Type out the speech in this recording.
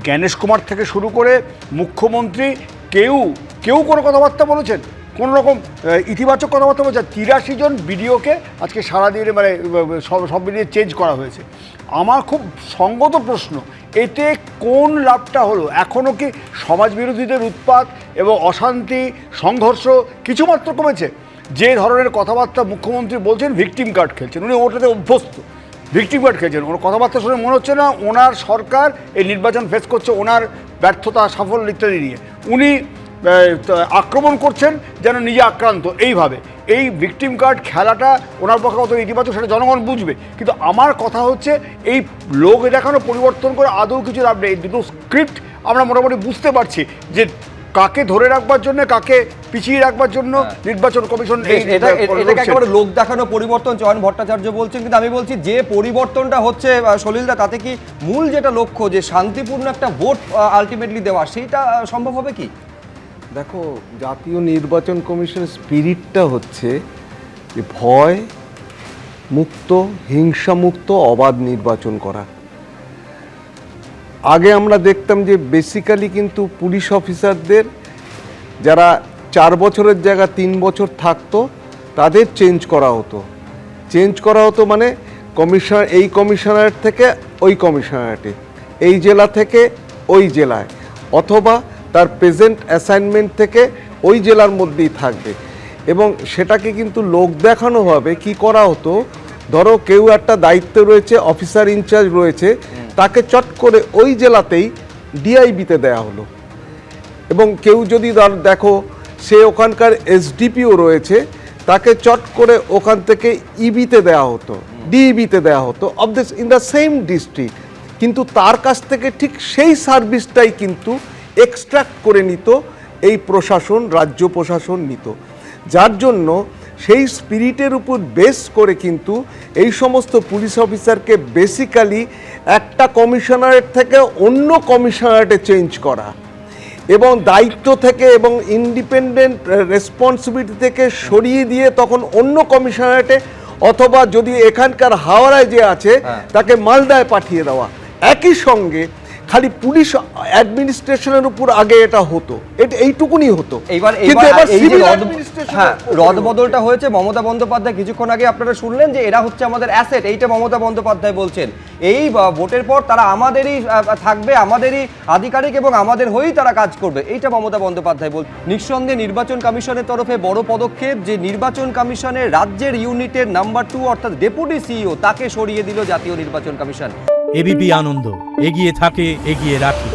জ্ঞানেশ কুমার থেকে শুরু করে মুখ্যমন্ত্রী কেউ কেউ কোনো কথাবার্তা বলেছেন, কোনো রকম ইতিবাচক কথাবার্তা বলছেন? 83 জন বিডিওকে আজকে সারাদিনে মানে সব মিলিয়ে চেঞ্জ করা হয়েছে। আমার খুব সঙ্গত প্রশ্ন, এতে কোন লাভটা হলো? এখনও কি সমাজ বিরোধীদের উৎপাত এবং অশান্তি সংঘর্ষ কিছুমাত্র কমেছে? যে ধরনের কথাবার্তা মুখ্যমন্ত্রী বলছেন, ভিকটিম কার্ড খেলছেন, উনি ওটাতে অভ্যস্ত। ভিকটিম কার্ড খেলছেন, ওনার কথাবার্তা শুনে মনে হচ্ছে না ওনার সরকার এই নির্বাচন ফেস করছে ওনার ব্যর্থতা সাফল্য ইত্যাদি নিয়ে। উনি আক্রমণ করছেন যেন নিজে আক্রান্ত। এইভাবে এই ভিকটিম কার্ড খেলাটা ওনার পক্ষে কত ইতিবাচক সেটা জনগণ বুঝবে। কিন্তু আমার কথা হচ্ছে, এই লোক দেখানো পরিবর্তন করে আদৌ কিছু লাভ নেই। এই দুটো স্ক্রিপ্ট আমরা মোটামুটি বুঝতে পারছি যে কাকে ধরে রাখবার জন্য, কাকে পিছিয়ে রাখবার জন্য নির্বাচন কমিশন একেবারে লোক দেখানো পরিবর্তন চয়ন ভট্টাচার্য বলছেন। কিন্তু আমি বলছি যে পরিবর্তনটা হচ্ছে সলিলদা, তাতে কি মূল যেটা লক্ষ্য যে শান্তিপূর্ণ একটা ভোট আলটিমেটলি দেওয়া, সেইটা সম্ভব হবে কি? দেখো, জাতীয় নির্বাচন কমিশনের স্পিরিটটা হচ্ছে যে ভয় মুক্ত, হিংসামুক্ত, অবাধ নির্বাচন করা। আগে আমরা দেখতাম যে বেসিক্যালি কিন্তু পুলিশ অফিসারদের যারা 4 বছরের জায়গায় 3 বছর থাকতো তাদের চেঞ্জ করা হতো। মানে কমিশনার, এই কমিশনারেট থেকে ওই কমিশনারেটে, এই জেলা থেকে ওই জেলায়, অথবা তার প্রেজেন্ট অ্যাসাইনমেন্ট থেকে ওই জেলার মধ্যেই থাকবে। এবং সেটাকে কিন্তু লোক দেখানোভাবে কি করা হতো, ধরো কেউ একটা দায়িত্ব রয়েছে, অফিসার ইনচার্জ রয়েছে, তাকে চট করে ওই জেলাতেই ডিআইবিতে দেয়া হলো। এবং কেউ যদি দেখো সে ওখানকার এসডিপিও রয়েছে, তাকে চট করে ওখান থেকে ইবিতে দেওয়া হতো, ডিইবিতে দেওয়া হতো, of this in the same district. কিন্তু তার কাছ থেকে ঠিক সেই সার্ভিসটাই কিন্তু এক্সট্রাক্ট করে নিত এই প্রশাসন, রাজ্য প্রশাসন নিত। যার জন্য সেই স্পিরিটের উপর বেস করে কিন্তু এই সমস্ত পুলিশ অফিসারকে বেসিক্যালি একটা কমিশনারেট থেকে অন্য কমিশনারেটে চেঞ্জ করা, এবং দায়িত্ব থেকে এবং ইন্ডিপেন্ডেন্ট রেসপন্সিবিলিটি থেকে সরিয়ে দিয়ে তখন অন্য কমিশনারেটে, অথবা যদি এখানকার হাওড়ায় যে আছে তাকে মালদায় পাঠিয়ে দেওয়া। একই সঙ্গে খালি পুলিশ অ্যাডমিনিস্ট্রেশনের উপর আগে এটা হতো, এটা এইটুকুনি হতো। এইবার রদবদলটা হয়েছে। মমতা বন্দ্যোপাধ্যায় কিছুক্ষণ আগে আপনারা শুনলেন যে এরা হচ্ছে আমাদের অ্যাসেট, এইটা মমতা বন্দ্যোপাধ্যায় বলছেন। এই ভোটের পর তারা আমাদেরই থাকবে, আমাদেরই আধিকারিক এবং আমাদের হয়েই তারা কাজ করবে, এইটা মমতা বন্দ্যোপাধ্যায় বল। নিঃসন্দেহে নির্বাচন কমিশনের তরফে বড় পদক্ষেপ যে নির্বাচন কমিশনের রাজ্যের ইউনিটের নাম্বার 2 অর্থাৎ ডেপুটি সিইও তাকে সরিয়ে দিল জাতীয় নির্বাচন কমিশন। এবিপি আনন্দ, এগিয়ে থাকে, এগিয়ে রাখে।